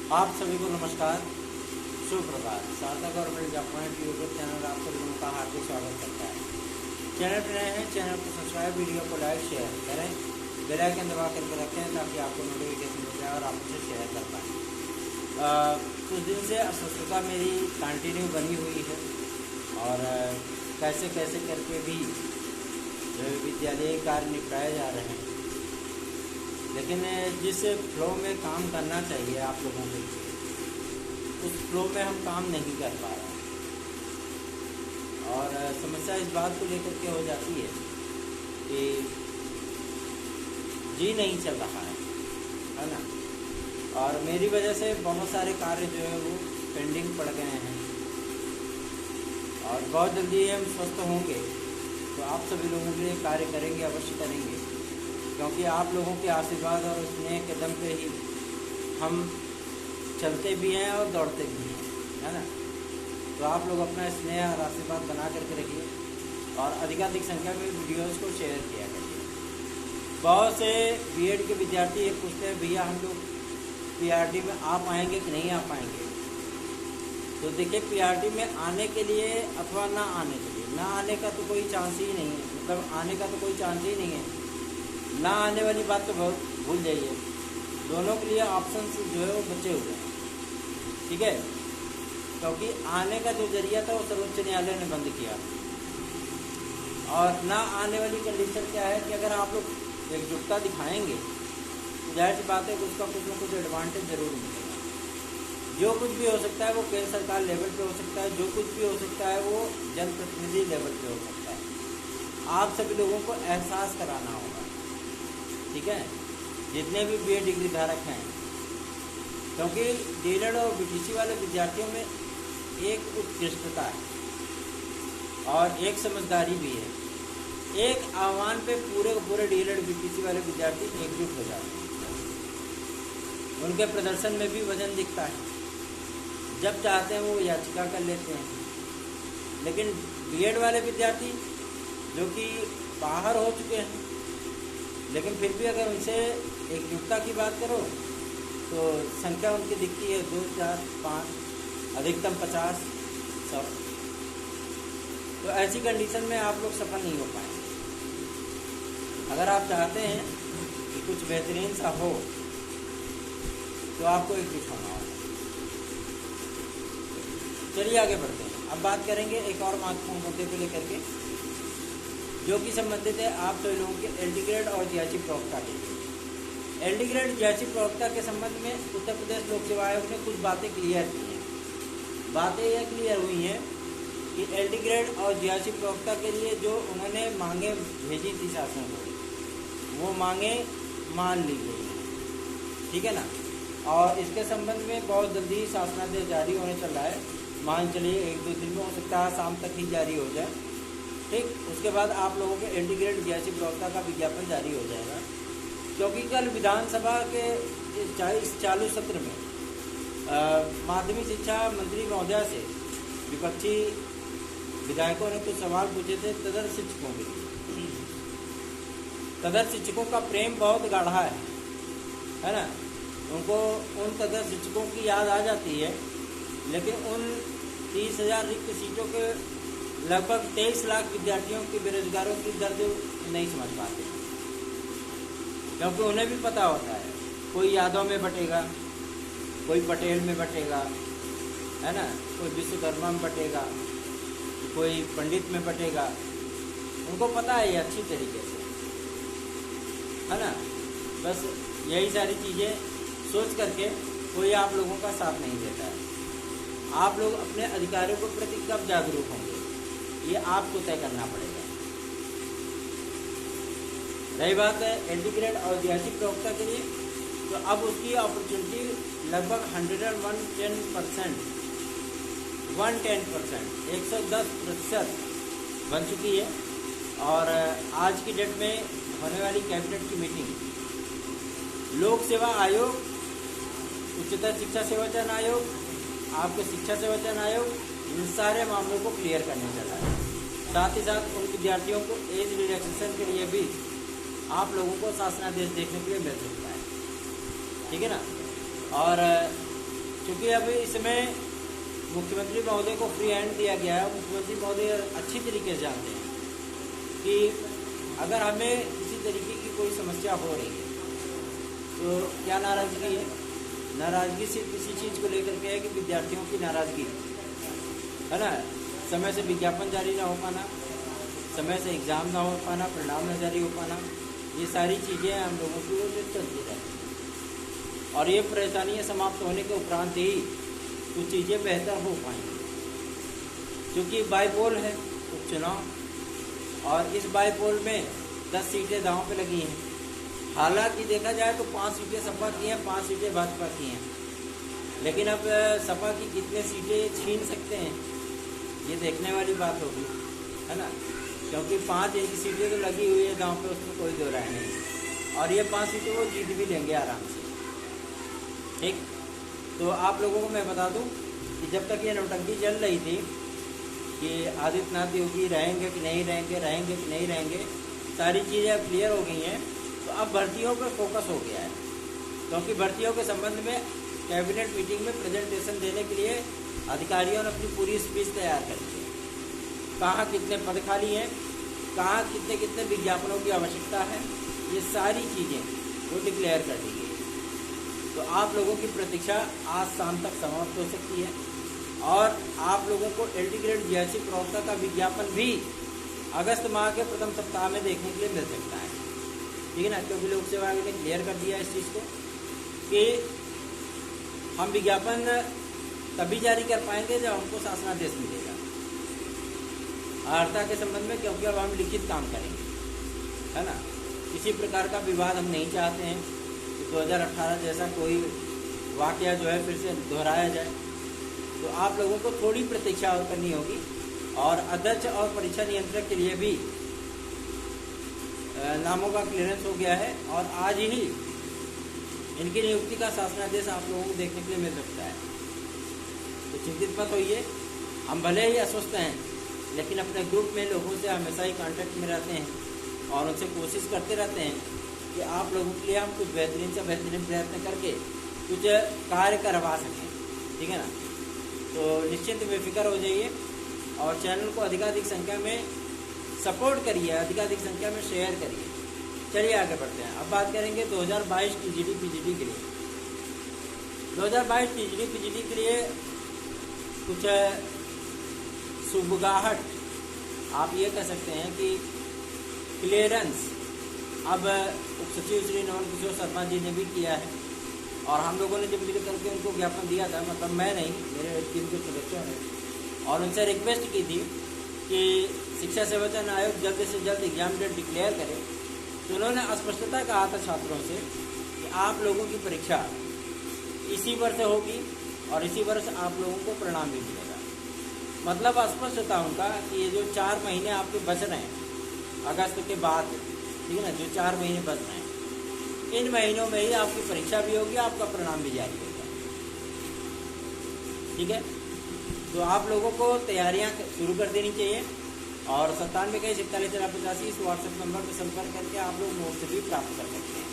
आप सभी को नमस्कार, शुभ प्रभात। Sarda government job point YouTube channel आप सभी लोगों का हार्दिक स्वागत करता है। चैनल पर नए हैं, चैनल को सब्सक्राइब, वीडियो को लाइक शेयर करें, बेल आइकन दबा करके रखें ताकि आपको नोटिफिकेशन मिल जाए और आप उसे शेयर कर पाएँ। कुछ दिन से अस्वस्थता मेरी कंटिन्यू बनी हुई है और कैसे कैसे करके भी जो विद्यालय कार्य निपटाए जा रहे हैं, लेकिन जिस फ्लो में काम करना चाहिए आप लोगों के लिए, उस फ्लो में हम काम नहीं कर पा रहे हैं। और समस्या इस बात को लेकर के हो जाती है कि जी नहीं चल रहा है ना। और मेरी वजह से बहुत सारे कार्य जो है वो पेंडिंग पड़ गए हैं और बहुत जल्दी हम स्वस्थ होंगे तो आप सभी लोगों के लिए कार्य करेंगे, अवश्य करेंगे, क्योंकि आप लोगों के आशीर्वाद और स्नेह के दम पे ही हम चलते भी हैं और दौड़ते भी हैं, है ना। तो आप लोग अपना स्नेह और आशीर्वाद बना करके रखिए और अधिकाधिक संख्या में वीडियोज़ को शेयर किया करिए। बहुत से बीएड के विद्यार्थी ये पूछते हैं, भैया हम लोग पीआरटी में आ पाएंगे कि नहीं आ पाएंगे। तो देखिए, पीआरटी में आने के लिए अथवा ना आने के लिए, ना आने का तो कोई चांस ही नहीं है, मतलब आने का तो कोई चांस ही नहीं है। ना आने वाली बात तो बहुत भूल जाइए, दोनों के लिए ऑप्शन जो है वो बचे हुए हैं, ठीक है। क्योंकि आने का जो जरिया था वो सर्वोच्च न्यायालय ने बंद किया। और ना आने वाली कंडीशन क्या है कि अगर आप लोग एकजुटता दिखाएंगे तो जाहिर सी बात है कि उसका कुछ ना कुछ एडवांटेज जरूर मिलेगा। जो कुछ भी हो सकता है वो केंद्र सरकार लेवल पे हो सकता है, जो कुछ भी हो सकता है वो जनप्रतिनिधि लेवल पे हो सकता है। आप सभी लोगों को एहसास कराना होगा, ठीक है, जितने भी बीए डिग्री धारक हैं, क्योंकि डीएलएड और बीटीसी वाले विद्यार्थियों में एक उत्कृष्टता है और एक समझदारी भी है। एक आह्वान पे पूरे डीएलएड बीटीसी वाले विद्यार्थी एकजुट हो जाते हैं, उनके प्रदर्शन में भी वजन दिखता है। जब चाहते हैं वो याचिका कर लेते हैं। लेकिन बीएड वाले विद्यार्थी जो कि बाहर हो चुके हैं, लेकिन फिर भी अगर उनसे एकजुटता की बात करो तो संख्या उनकी दिखती है 2, 4, 5, अधिकतम 50, 100। तो ऐसी कंडीशन में आप लोग सफल नहीं हो पाएंगे। अगर आप चाहते हैं कि कुछ बेहतरीन सा हो तो आपको एकजुट होना होगा। चलिए आगे बढ़ते हैं। अब बात करेंगे एक और महत्वपूर्ण मुद्दे को लेकर के, जो कि संबंधित है आप सभी लोगों के एलडी ग्रेड और जीआईसी प्रवक्ता के लिए। एलडी ग्रेड जीआईसी प्रवक्ता के संबंध में उत्तर प्रदेश लोक सेवा आयोग ने कुछ बातें क्लियर की हैं। बातें यह क्लियर हुई हैं कि एलडी ग्रेड और जीआईसी प्रवक्ता के लिए जो उन्होंने मांगे भेजी थी शासन को, वो मांगे मान ली गई हैं, ठीक है ना। और इसके संबंध में बहुत जल्दी शासनादेश जारी होने चल रहा है। मान चलिए 1-2 दिन में, हो सकता है शाम तक ही जारी हो जाए, ठीक। उसके बाद आप लोगों के एलडी ग्रेड जीआईसी प्रवक्ता का विज्ञापन जारी हो जाएगा। क्योंकि कल विधानसभा के चालू सत्र में माध्यमिक शिक्षा मंत्री महोदया से विपक्षी विधायकों ने कुछ सवाल पूछे थे तदर्थ शिक्षकों के लिए। तदर्थ शिक्षकों का प्रेम बहुत गाढ़ा है ना। उनको उन तदर्थ शिक्षकों की याद आ जाती है, लेकिन उन 30,000 रिक्त सीटों के लगभग 23 लाख विद्यार्थियों के बेरोजगारों की दर्द नहीं समझ पाते, क्योंकि उन्हें भी पता होता है कोई यादव में बटेगा, कोई पटेल में बटेगा, है ना, कोई विश्वकर्मा में बटेगा, कोई पंडित में बटेगा। उनको पता है ये अच्छी तरीके से, है ना। बस यही सारी चीज़ें सोच करके कोई आप लोगों का साथ नहीं देता है। आप लोग अपने अधिकारों के प्रति कब जागरूक होंगे, ये आपको तय करना पड़ेगा। रही बात है एलडी ग्रेड और जीआईसी प्रवक्ता के लिए, तो अब उसकी अपॉर्चुनिटी लगभग 110%, 110% बन चुकी है। और आज की डेट में होने वाली कैबिनेट की मीटिंग लोक सेवा आयोग, उच्चतर शिक्षा सेवा चयन आयोग, आपके शिक्षा सेवा चयन आयोग, इन सारे मामलों को क्लियर करने चला है। साथ ही साथ उन विद्यार्थियों को एज रिलैक्सेशन के लिए भी आप लोगों को शासनादेश देखने के लिए मिल सकता है, ठीक है ना। और क्योंकि अभी इसमें मुख्यमंत्री महोदय को फ्री हैंड दिया गया है। मुख्यमंत्री महोदय अच्छी तरीके से जानते हैं कि अगर हमें किसी तरीके की कोई समस्या हो रही है तो क्या नाराज़गी है। नाराज़गी सिर्फ इसी चीज़ को लेकर के है कि विद्यार्थियों की नाराज़गी है ना, समय से विज्ञापन जारी ना हो पाना, समय से एग्ज़ाम ना हो पाना, परिणाम न जारी हो पाना, ये सारी चीज़ें हम लोगों की ओर से चलती रहती हैं। और ये परेशानियाँ समाप्त होने के उपरांत ही कुछ चीज़ें बेहतर हो पाएंगी। क्योंकि बाईपोल है उपचुनाव और इस बाईपोल में 10 सीटें दांव पे लगी हैं। हालांकि देखा जाए तो 5 सीटें सपा की हैं, 5 सीटें भाजपा की हैं, लेकिन अब सपा की कितने सीटें छीन सकते हैं ये देखने वाली बात होगी, है ना। क्योंकि 5 ऐसी सीटें तो लगी हुई है दांव पे, उसमें कोई दो राय नहीं। और ये 5 सीटें वो जीत भी लेंगे आराम से। ठीक, तो आप लोगों को मैं बता दूं कि जब तक ये नौटंकी चल रही थी कि आदित्यनाथ योगी रहेंगे कि नहीं रहेंगे, रहेंगे कि नहीं रहेंगे, सारी चीज़ें अब क्लियर हो गई हैं। तो अब भर्तियों पर फोकस हो गया है, क्योंकि भर्तियों के संबंध में कैबिनेट मीटिंग में प्रेजेंटेशन देने के लिए अधिकारियों ने अपनी पूरी स्पीच तैयार कर दी है। कहाँ कितने पद खाली हैं, कहाँ कितने कितने विज्ञापनों की आवश्यकता है, ये सारी चीज़ें वो डिक्लेयर कर दी गई। तो आप लोगों की प्रतीक्षा आज शाम तक समाप्त हो सकती है और आप लोगों को LT ग्रेड जीआईसी प्रवक्ता का विज्ञापन भी अगस्त माह के प्रथम सप्ताह में देखने के लिए मिल सकता है। ठीक है ना, क्योंकि लोक सेवा आयोग ने क्लियर कर दिया इस चीज़ को कि हम विज्ञापन तभी जारी कर पाएंगे जब हमको शासनादेश मिलेगा अर्हता के संबंध में, क्योंकि अब हम लिखित काम करेंगे, है ना। किसी प्रकार का विवाद हम नहीं चाहते हैं कि 2018 जैसा कोई वाकया जो है फिर से दोहराया जाए। तो आप लोगों को थोड़ी प्रतीक्षा और करनी होगी। और अध्यक्ष और परीक्षा नियंत्रक के लिए भी नामों का क्लियरेंस हो गया है और आज ही इनकी नियुक्ति का शासनादेश आप लोगों को देखने के लिए मिल सकता है। तो चिंतित मत होइए, हम भले ही अस्वस्थ हैं लेकिन अपने ग्रुप में लोगों से हमेशा ही कांटेक्ट में रहते हैं और उनसे कोशिश करते रहते हैं कि आप लोगों के लिए हम कुछ बेहतरीन से बेहतरीन प्रयत्न करके कुछ कार्य करवा सकें। ठीक है ना, तो निश्चिंत बेफिक्र हो जाइए और चैनल को अधिकाधिक संख्या में सपोर्ट करिए, अधिकाधिक संख्या में शेयर करिए। चलिए आगे बढ़ते हैं। अब बात करेंगे 2022 TGT PGT के लिए। 2022 TGT PGT के लिए कुछ सुबगाहट आप ये कह सकते हैं कि क्लियरेंस अब उप सचिव श्री नवल किशोर शर्मा जी ने भी किया है और हम लोगों ने जब मिल करके उनको ज्ञापन दिया था, मतलब मैं नहीं, मेरे टीम के सदस्यों ने, और उनसे रिक्वेस्ट की थी कि शिक्षा सेवा चयन आयोग जल्द से जल्द एग्जाम डेट डिक्लेयर करे। तो उन्होंने स्पष्टता कहा था छात्रों से कि आप लोगों की परीक्षा इसी वर्ष होगी और इसी वर्ष आप लोगों को परिणाम भी मिलेगा। मतलब स्पष्ट था उनका कि ये जो 4 महीने आपके बच रहे हैं अगस्त के बाद, ठीक है ना, जो 4 महीने बच रहे हैं, इन महीनों में ही आपकी परीक्षा भी होगी, आपका परिणाम भी जारी होगा। ठीक है, तो आप लोगों को तैयारियां शुरू कर देनी चाहिए और 9721418485 इस व्हाट्सएप नंबर पर संपर्क करके आप लोग नोट्स भी प्राप्त कर सकते हैं।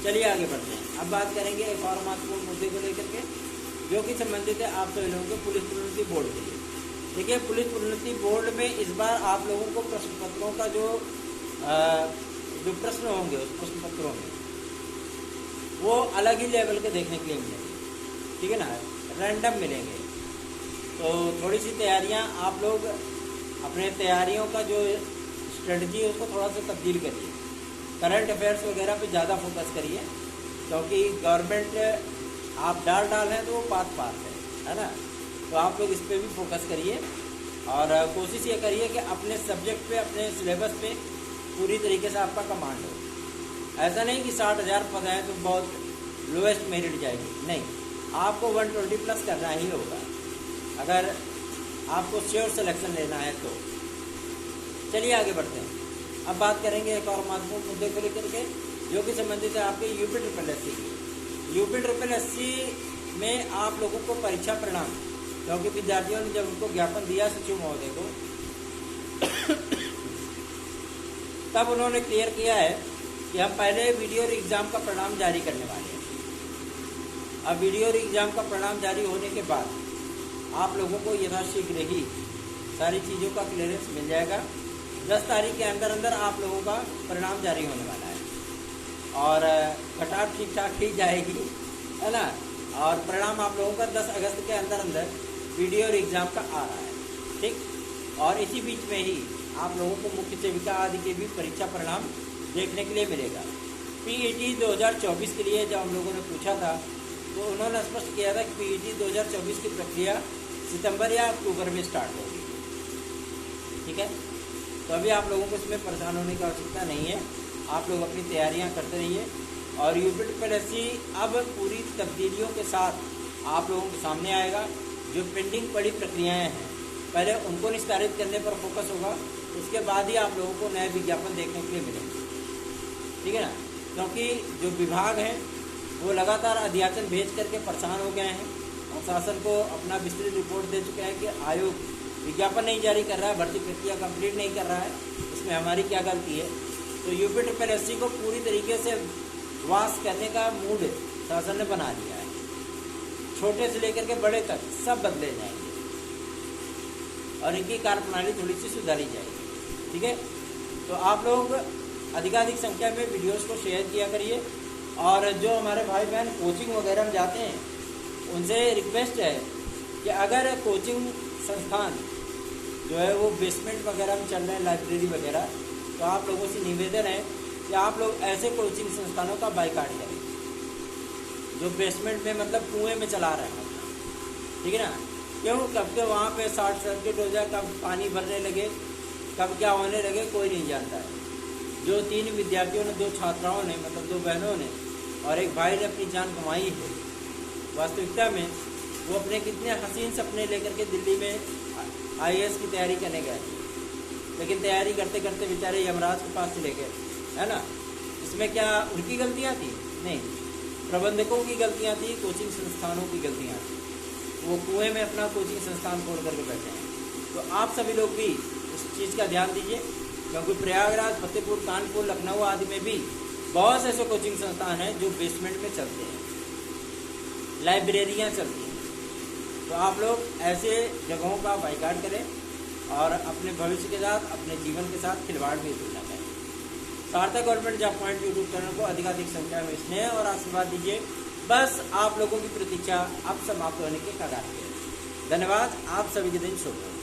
चलिए आगे बढ़ते हैं। अब बात करेंगे एक और महत्वपूर्ण मुद्दे को लेकर के, जो कि संबंधित है आप सभी लोगों के पुलिस प्रोन्नति बोर्ड के लिए। देखिए, पुलिस प्रोन्नति बोर्ड में इस बार आप लोगों को प्रश्न पत्रों का जो प्रश्न होंगे उस प्रश्न पत्रों में वो अलग ही लेवल के देखने के लिए मिलेंगे। ठीक है ना, रैंडम मिलेंगे। तो थोड़ी सी तैयारियां आप लोग अपने तैयारियों का जो स्ट्रेटजी है उसको थोड़ा सा तब्दील करिए। करंट अफेयर्स वगैरह पे ज़्यादा फोकस करिए, क्योंकि गवर्नमेंट आप डाल हैं तो वो पास है ना। तो आप लोग इस पर भी फोकस करिए और कोशिश ये करिए कि अपने सब्जेक्ट पे, अपने सिलेबस पे पूरी तरीके से आपका कमांड हो। ऐसा नहीं कि 60,000 पद हैं तो बहुत लोएस्ट मेरिट जाएगी, नहीं, आपको 120 प्लस करना ही होगा अगर आपको श्योर सिलेक्शन लेना है तो। चलिए आगे बढ़ते हैं। अब बात करेंगे एक और महत्वपूर्ण मुद्दे को लेकर के, जो कि संबंधित है आपके UPSSC की। UPSSC में आप लोगों को परीक्षा परिणाम, क्योंकि विद्यार्थियों ने जब उनको ज्ञापन दिया सचिव महोदय को तब उन्होंने क्लियर किया है कि हम पहले वीडियो और एग्जाम का परिणाम जारी करने वाले हैं। अब वीडियो और एग्ज़ाम का परिणाम जारी होने के बाद आप लोगों को यथाशीघ्र ही सारी चीज़ों का क्लियरेंस मिल जाएगा। 10 तारीख के अंदर अंदर आप लोगों का परिणाम जारी होने वाला है और कट ऑफ ठीक ठाक ही जाएगी, है ना। और परिणाम आप लोगों का 10 अगस्त के अंदर अंदर वीडियो और एग्ज़ाम का आ रहा है, ठीक। और इसी बीच में ही आप लोगों को मुख्य सेविका आदि के भी परीक्षा परिणाम देखने के लिए मिलेगा। पीईटी 2024 के लिए जब हम लोगों ने पूछा था तो उन्होंने स्पष्ट किया था कि पीईटी 2024 की प्रक्रिया सितंबर या अक्टूबर में स्टार्ट होगी, ठीक है। तो अभी आप लोगों को इसमें परेशान होने की आवश्यकता नहीं है, आप लोग अपनी तैयारियां करते रहिए। और यूपीएससी अब पूरी तब्दीलियों के साथ आप लोगों के सामने आएगा। जो पेंडिंग पड़ी प्रक्रियाएं हैं पहले उनको निस्तारित करने पर फोकस होगा, उसके बाद ही आप लोगों को नए विज्ञापन देखने के लिए मिलेंगे, ठीक है ना। क्योंकि जो विभाग हैं वो लगातार अध्याचन भेज करके परेशान हो गए हैं और शासन को अपना विस्तृत रिपोर्ट दे चुके हैं कि आयोग विज्ञापन नहीं जारी कर रहा है, भर्ती प्रक्रिया कंप्लीट नहीं कर रहा है, इसमें हमारी क्या गलती है। तो यूपीएससी को पूरी तरीके से वास करने का मूड शासन ने बना लिया है। छोटे से लेकर के बड़े तक सब बदले जाएंगे और इनकी कार्यप्रणाली थोड़ी सी सुधारी जाएगी, ठीक है। तो आप लोग अधिकाधिक संख्या में वीडियोस को शेयर किया करिए। और जो हमारे भाई बहन कोचिंग वगैरह में जाते हैं उनसे रिक्वेस्ट है कि अगर कोचिंग संस्थान जो है वो बेसमेंट वगैरह में चल रहे हैं, लाइब्रेरी वगैरह, तो आप लोगों से निवेदन है कि आप लोग ऐसे कोचिंग संस्थानों का बाइकाट करें जो बेसमेंट में मतलब कुएं में चला रहे हैं, ठीक है ना। क्यों, कब के वहाँ पे शॉर्ट सर्किट हो जाए, कब पानी भरने लगे, कब क्या होने लगे, कोई नहीं जानता है। जो 3 विद्यार्थियों ने, 2 छात्राओं ने, मतलब 2 बहनों ने और एक भाई ने अपनी जान गंवाई है, वास्तविकता में वो अपने कितने हसीन सपने लेकर के दिल्ली में IAS की तैयारी करने गए, लेकिन तैयारी करते करते बेचारे यमराज के पास चले गए, है ना। इसमें क्या उनकी गलतियाँ थी? नहीं, प्रबंधकों की गलतियाँ थी, कोचिंग संस्थानों की गलतियाँ थी। वो कुएं में अपना कोचिंग संस्थान खोल करके बैठे हैं। तो आप सभी लोग भी इस चीज़ का ध्यान दीजिए, क्योंकि प्रयागराज, फतेहपुर, कानपुर, लखनऊ आदि में भी बहुत से ऐसे कोचिंग संस्थान हैं जो बेसमेंट में चलते हैं, लाइब्रेरियाँ चलती हैं। तो आप लोग ऐसे जगहों का बाइकाट करें और अपने भविष्य के साथ, अपने जीवन के साथ खिलवाड़ भी ना करें। सार्थक government job point YouTube channel को अधिकाधिक संख्या में स्नेह और आशीर्वाद दीजिए। बस आप लोगों की प्रतीक्षा अब समाप्त होने के कगार पे है। धन्यवाद, आप सभी के दिन शुभ हो।